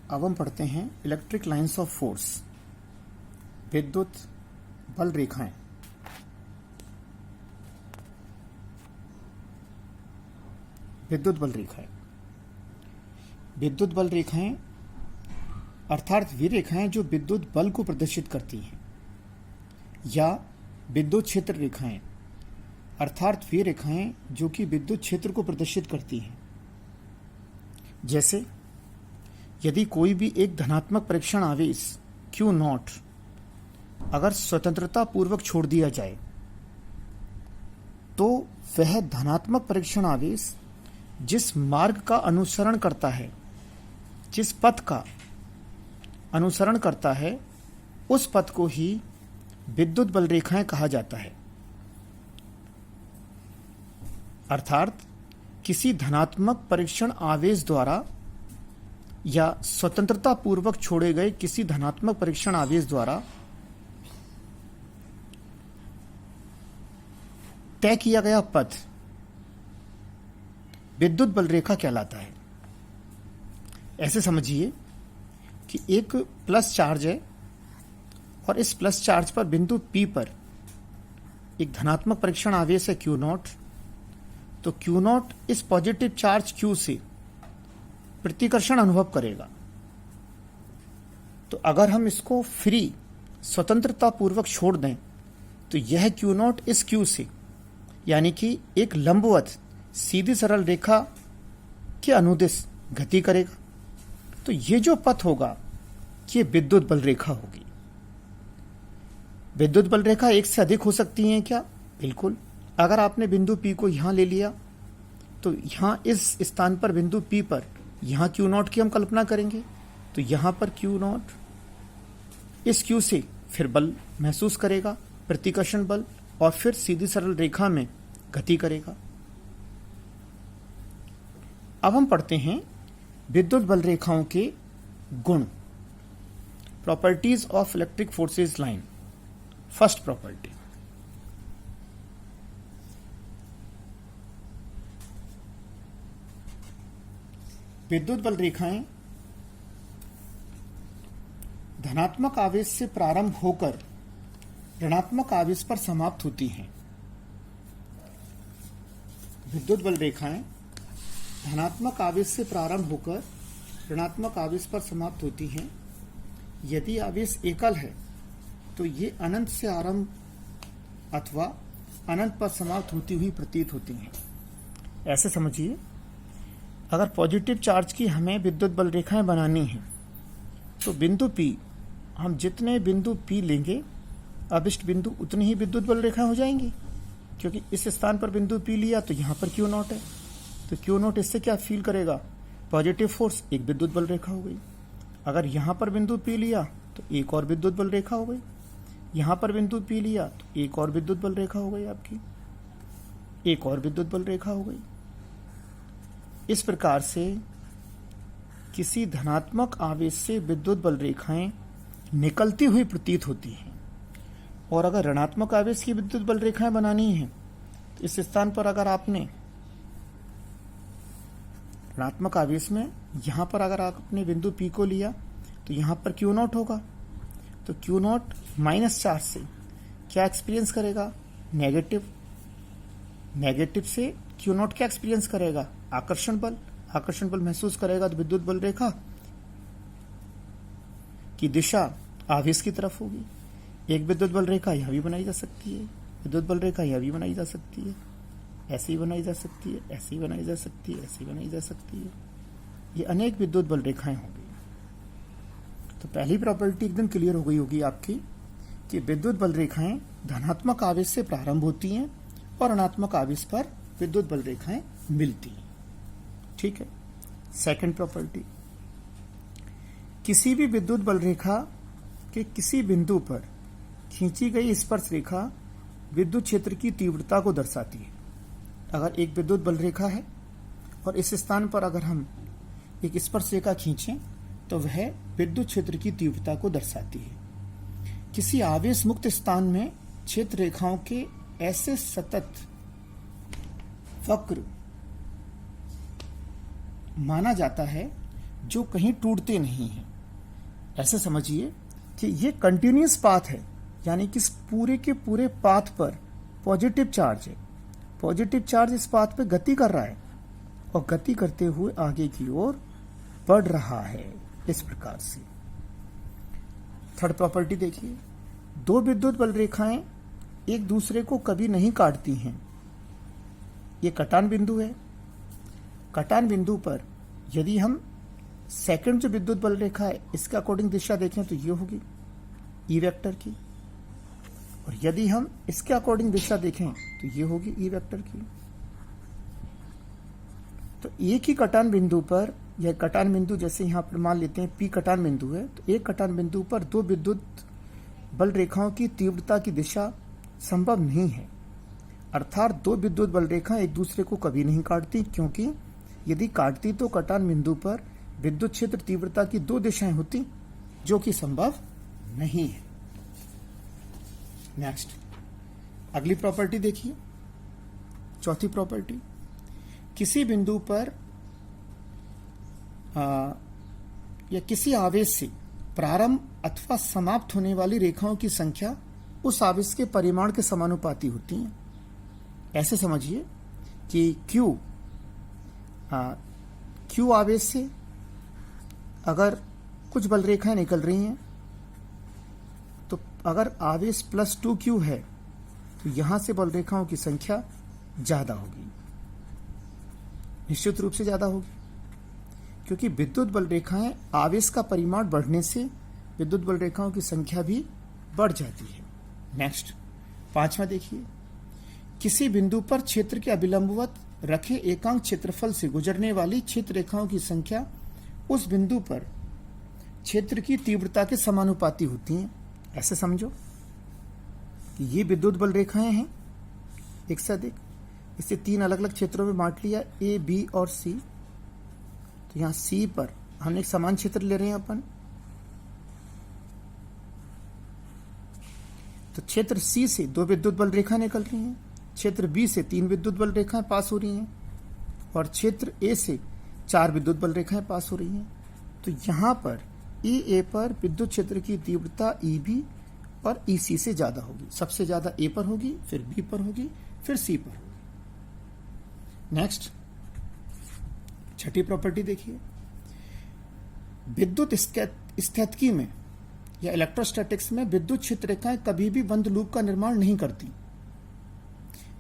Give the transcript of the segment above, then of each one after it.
अब हम पढ़ते हैं इलेक्ट्रिक लाइंस ऑफ फोर्स, विद्युत बल रेखाएं। विद्युत बल रेखाएं, विद्युत बल रेखाएं अर्थात वे रेखाएं जो विद्युत बल को प्रदर्शित करती हैं, या विद्युत क्षेत्र रेखाएं अर्थात वे रेखाएं जो कि विद्युत क्षेत्र को प्रदर्शित करती हैं। जैसे यदि कोई भी एक धनात्मक परीक्षण आवेश Q0 अगर स्वतंत्रता पूर्वक छोड़ दिया जाए, तो वह धनात्मक परीक्षण आवेश जिस मार्ग का अनुसरण करता है, जिस पथ का अनुसरण करता है, उस पथ को ही विद्युत बल रेखाएं कहा जाता है। अर्थात किसी धनात्मक परीक्षण आवेश द्वारा या स्वतंत्रता पूर्वक छोड़े गए किसी धनात्मक परीक्षण आवेश द्वारा तय किया गया पथ विद्युत बल रेखा कहलाता है। ऐसे समझिए कि एक प्लस चार्ज है और इस प्लस चार्ज पर बिंदु P पर एक धनात्मक परीक्षण आवेश है Q0। तो Q0 इस पॉजिटिव चार्ज Q से प्रतिकर्षण अनुभव करेगा। तो अगर हम इसको फ्री स्वतंत्रता पूर्वक छोड़ दें, तो यह Q0 इस Q से यानी कि एक लंबवत सीधी सरल रेखा के अनुदिश गति करेगा। तो ये जो पथ होगा ये विद्युत बल रेखा होगी। विद्युत बल रेखा एक से अधिक हो सकती हैं क्या? बिल्कुल। अगर आपने बिंदु P को यहां ले लिया, तो यहां इस स्थान पर बिंदु P पर यहां Q0 की हम कल्पना करेंगे, तो यहां पर Q0 इस Q से फिर बल महसूस करेगा, प्रतिकर्षण बल, और फिर सीधी सरल रेखा में गति करेगा। अब हम पढ़ते हैं विद्युत बल रेखाओं के गुण, properties of electric forces line. First property, विद्युत बल रेखाएं धनात्मक आवेश से प्रारंभ होकर ऋणात्मक आवेश पर समाप्त होती हैं। विद्युत बल रेखाएं धनात्मक आवेश से प्रारंभ होकर ऋणात्मक आवेश पर समाप्त होती हैं। यदि आवेश एकल है तो ये अनंत से आरंभ अथवा अनंत पर समाप्त होती हुई प्रतीत होती हैं। ऐसे समझिए, अगर पॉजिटिव चार्ज की हमें विद्युत बल रेखाएं बनानी हैं, तो बिंदु P, हम जितने बिंदु P लेंगे अभिष्ट बिंदु उतनी ही विद्युत बल रेखाएं हो जाएंगी। क्योंकि इस स्थान पर बिंदु P लिया तो यहाँ पर Q0 है, तो Q0 इससे क्या फील करेगा? पॉजिटिव फोर्स, एक विद्युत बल रेखा हो गई। अगर यहाँ पर बिंदु P लिया तो एक और विद्युत बल रेखा हो गई, यहाँ पर बिंदु P लिया तो एक और विद्युत बल रेखा हो गई, आपकी एक और विद्युत बल रेखा हो गई। इस प्रकार से किसी धनात्मक आवेश से विद्युत बल रेखाएं निकलती हुई प्रतीत होती हैं। और अगर ऋणात्मक आवेश की विद्युत बल रेखाएं बनानी है, तो इस स्थान पर अगर आपने ऋणात्मक आवेश में यहां पर अगर आपने बिंदु P को लिया, तो यहां पर Q0 होगा। तो Q0 माइनस चार्ज से क्या एक्सपीरियंस करेगा? नेगेटिव। नेगेटिव से Q0 क्या एक्सपीरियंस करेगा? आकर्षण बल। आकर्षण बल महसूस करेगा तो विद्युत बल रेखा की दिशा आवेश की तरफ होगी। एक विद्युत बल रेखा यहां भी बनाई जा सकती है, विद्युत बल रेखा यहां भी बनाई जा सकती है, ऐसी बनाई जा सकती है, ऐसी बनाई जा सकती है, ऐसी बनाई जा सकती है। ये अनेक विद्युत बल रेखाएं होंगी। तो पहली प्रॉपर्टी एकदम क्लियर हो गई होगी आपकी कि विद्युत बल रेखाएं धनात्मक आवेश से प्रारंभ होती हैं और ऋणात्मक आवेश पर विद्युत बल रेखाएं मिलती हैं। ठीक है। सेकंड प्रॉपर्टी, किसी भी विद्युत बल रेखा के किसी बिंदु पर खींची गई स्पर्श रेखा विद्युत क्षेत्र की तीव्रता को दर्शाती है। अगर एक विद्युत बल रेखा है और इस स्थान पर अगर हम एक स्पर्श रेखा खींचें, तो वह विद्युत क्षेत्र की तीव्रता को दर्शाती है। किसी आवेश मुक्त स्थान में क्षेत्र रेखाओं के ऐसे सतत वक्र माना जाता है जो कहीं टूटते नहीं हैं। ऐसे समझिए कि ये कंटिन्यूअस पाथ है, यानी कि इस पूरे के पूरे पाथ पर पॉजिटिव चार्ज है। पॉजिटिव चार्ज इस पाथ पे गति कर रहा है और गति करते हुए आगे की ओर बढ़ रहा है। इस प्रकार से थर्ड प्रॉपर्टी देखिए, दो विद्युत बल रेखाएं एक दूसरे को कभी नहीं काटती हैं। ये कटान बिंदु है। कटान बिंदु पर यदि हम सेकंड जो विद्युत बल रेखा है इसके अकॉर्डिंग दिशा देखें तो ये होगी ई वेक्टर की, और यदि हम इसके अकॉर्डिंग दिशा देखें तो ये होगी ई वेक्टर की। तो एक ही कटान बिंदु पर, यह कटान बिंदु जैसे यहां पर मान लेते हैं पी कटान बिंदु है, तो एक कटान बिंदु पर दो विद्युत बल रेखाओं की तीव्रता की दिशा संभव नहीं है। अर्थात दो विद्युत बल रेखाएं एक दूसरे को कभी नहीं काटती, क्योंकि यदि काटती तो कटान बिंदु पर विद्युत क्षेत्र तीव्रता की दो दिशाएं होती, जो कि संभव नहीं है। नेक्स्ट अगली प्रॉपर्टी देखिए, चौथी प्रॉपर्टी, किसी बिंदु पर या किसी आवेश से प्रारंभ अथवा समाप्त होने वाली रेखाओं की संख्या उस आवेश के परिमाण के समानुपाती होती है। ऐसे समझिए कि Q आवेश से अगर कुछ बल रेखाएं निकल रही हैं, तो अगर आवेश +2Q है तो यहां से बल रेखाओं की संख्या ज्यादा होगी, निश्चित रूप से ज्यादा होगी, क्योंकि विद्युत बल रेखाएं आवेश का परिमाण बढ़ने से विद्युत बल रेखाओं की संख्या भी बढ़ जाती है। नेक्स्ट पांचवा देखिए, किसी बिंदु पर क्षेत्र के अभिलंबवत रखे एकांक क्षेत्रफल से गुजरने वाली क्षेत्र रेखाओं की संख्या उस बिंदु पर क्षेत्र की तीव्रता के समानुपाती होती हैं। ऐसे समझो कि ये विद्युत बल रेखाएं हैं एक से अधिक, इसे तीन अलग अलग क्षेत्रों में बांट लिया, ए, बी और सी। तो यहां सी पर हम एक समान क्षेत्र ले रहे हैं अपन, तो क्षेत्र सी से दो विद्युत बल रेखा निकल रही हैं, क्षेत्र बी से तीन विद्युत बल रेखाएं पास हो रही हैं, और क्षेत्र ए से चार विद्युत बल रेखाएं पास हो रही हैं। तो यहां पर ई ए पर विद्युत क्षेत्र की तीव्रता ई बी और ई सी से ज्यादा होगी। सबसे ज्यादा ए पर होगी, फिर बी पर होगी, फिर सी पर होगी। नेक्स्ट छठी प्रॉपर्टी देखिए, विद्युत स्थितिकी में या इलेक्ट्रोस्टैटिक्स में विद्युत क्षेत्र रेखाएं कभी भी बंद लूप का निर्माण नहीं करती।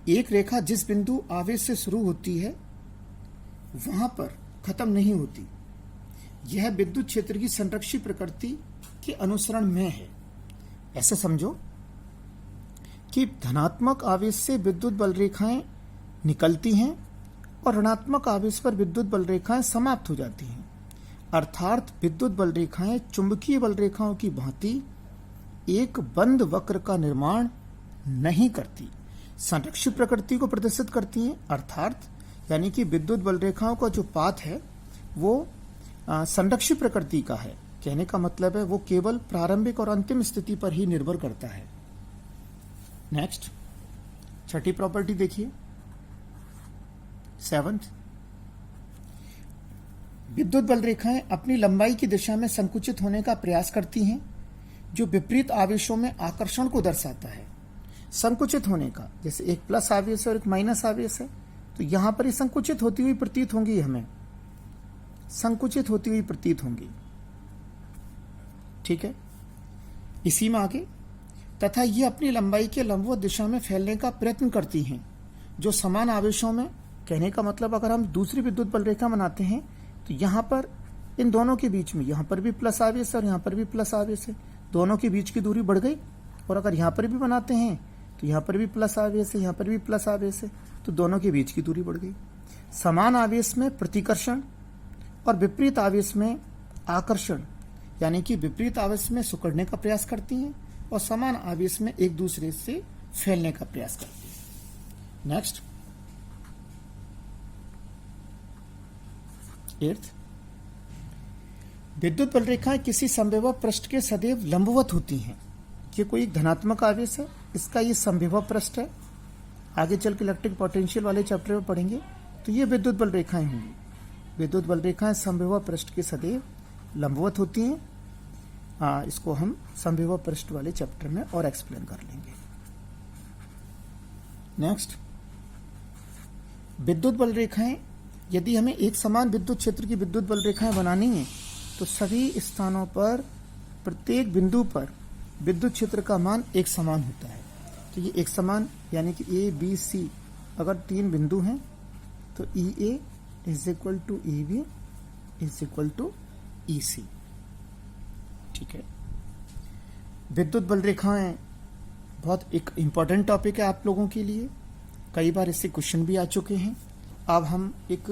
एक रेखा जिस बिंदु आवेश से शुरू होती है वहां पर खत्म नहीं होती। यह विद्युत क्षेत्र की संरक्षित प्रकृति के अनुसरण में है। ऐसे समझो कि धनात्मक आवेश से विद्युत बल रेखाएं निकलती हैं और ऋणात्मक आवेश पर विद्युत बल रेखाएं समाप्त हो जाती हैं। अर्थात विद्युत बल रेखाएं चुंबकीय बल रेखाओं की भांति एक बंद वक्र का निर्माण नहीं करती, संरक्षित प्रकृति को प्रदर्शित करती हैं। अर्थात यानी कि विद्युत बल रेखाओं का जो पाथ है वो संरक्षित प्रकृति का है। कहने का मतलब है वो केवल प्रारंभिक और अंतिम स्थिति पर ही निर्भर करता है। नेक्स्ट छठी प्रॉपर्टी देखिए, सेवंथ, विद्युत बल रेखाएं अपनी लंबाई की दिशा में संकुचित होने का प्रयास करती हैं, जो विपरीत आवेशों में आकर्षण को दर्शाता है। संकुचित होने का, जैसे एक प्लस आवेश और एक माइनस आवेश है, तो यहां पर ही संकुचित होती हुई प्रतीत होंगी, हमें संकुचित होती हुई प्रतीत होंगी। ठीक है, इसी में आगे, तथा ये अपनी लंबाई के लंबवत दिशा में फैलने का प्रयत्न करती हैं, जो समान आवेशों में। कहने का मतलब अगर हम दूसरी विद्युत बल रेखा बनाते हैं तो यहां पर इन दोनों के बीच में, यहां पर भी प्लस आवेश है और यहां पर भी प्लस आवेश है, दोनों के बीच की दूरी बढ़ गई। और अगर यहां पर भी बनाते हैं तो यहां पर भी प्लस आवेश है, यहां पर भी प्लस आवेश है, तो दोनों के बीच की दूरी बढ़ गई। समान आवेश में प्रतिकर्षण और विपरीत आवेश में आकर्षण, यानी कि विपरीत आवेश में सिकुड़ने का प्रयास करती हैं और समान आवेश में एक दूसरे से फैलने का प्रयास करती हैं। नेक्स्ट एट्थ, विद्युत बल रेखाएं किसी संविभव पृष्ठ के सदैव लंबवत होती हैं। ये कोई एक धनात्मक आवेश है, इसका ये संविभव पृष्ठ है। आगे चल के इलेक्ट्रिक पोटेंशियल वाले चैप्टर में पढ़ेंगे, तो ये विद्युत बल रेखाएं होंगी। विद्युत बल रेखाएं समविभव पृष्ठ के सदैव लंबवत होती हैं। इसको हम समविभव पृष्ठ वाले चैप्टर में और एक्सप्लेन कर लेंगे। नेक्स्ट, विद्युत बल रेखाएं, यदि हमें एक समान विद्युत क्षेत्र की विद्युत बल रेखाएं बनानी है तो सभी स्थानों पर प्रत्येक बिंदु पर विद्युत क्षेत्र का मान एक समान होता है। तो ये एक समान यानी कि ए बी सी अगर 3 बिंदु हैं तो E A is equal to E B is equal to E C. ठीक है, विद्युत बल रेखाएं बहुत एक इंपॉर्टेंट टॉपिक है आप लोगों के लिए। कई बार इससे क्वेश्चन भी आ चुके हैं। अब हम एक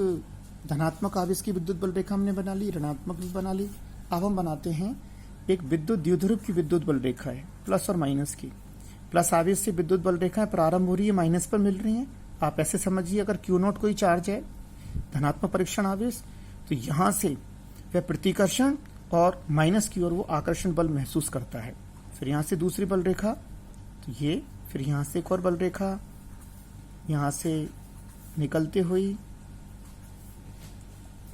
धनात्मक आवेश की विद्युत बल रेखा हमने बना ली, ऋणात्मक भी बना ली। अब हम बनाते हैं एक विद्युत द्विध्रुव की विद्युत बल रेखा है, प्लस और माइनस की। प्लस आवेश से विद्युत बल रेखाएं प्रारंभ हो रही है, माइनस पर मिल रही हैं। आप ऐसे समझिए, अगर क्यू नॉट कोई चार्ज है, धनात्मक परीक्षण आवेश, तो यहां से वह प्रतिकर्षण और माइनस की ओर वो आकर्षण बल महसूस करता है। फिर यहां से दूसरी बल रेखा, तो ये, फिर यहां से एक और बल रेखा यहां से निकलते हुई,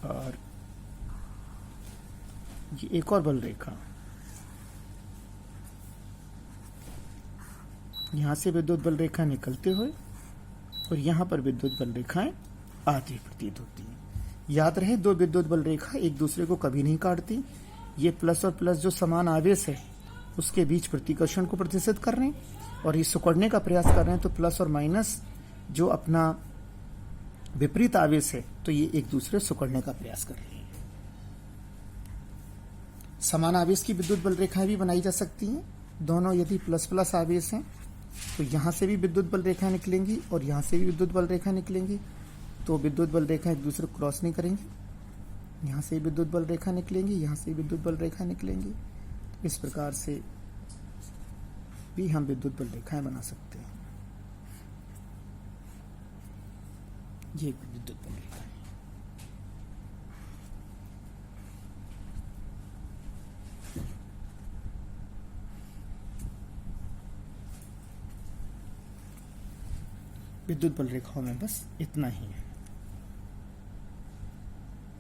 और ये एक और बल रेखा, यहां से विद्युत बल रेखा निकलते हुए, और यहां पर विद्युत बल रेखाएं आती प्रतीत होती हैं। याद रहे, 2 विद्युत बल रेखा एक दूसरे को कभी नहीं काटती। ये प्लस और प्लस जो समान आवेश है उसके बीच प्रतिकर्षण को प्रतिशत कर रहे हैं, और ये सिकुड़ने का प्रयास कर रहे हैं। तो प्लस और माइनस जो अपना विपरीत आवेश है, तो ये एक दूसरे सिकुड़ने का प्रयास कर रहे हैं। समान आवेश की विद्युत बल रेखाएं भी बनाई जा सकती हैं। दोनों यदि प्लस प्लस आवेश हैं तो यहां से भी विद्युत बल रेखाएं निकलेंगी और यहां से भी विद्युत बल रेखाएं निकलेंगी। तो विद्युत बल रेखाएं एक दूसरे को क्रॉस नहीं करेंगी। यहां से विद्युत बल रेखा निकलेंगी, यहां से विद्युत बल रेखा निकलेंगी। इस प्रकार से भी हम विद्युत बल रेखाएं बना सकते हैं। ये विद्युत बल रेखा है। विद्युत बल रेखाओं में बस इतना ही है।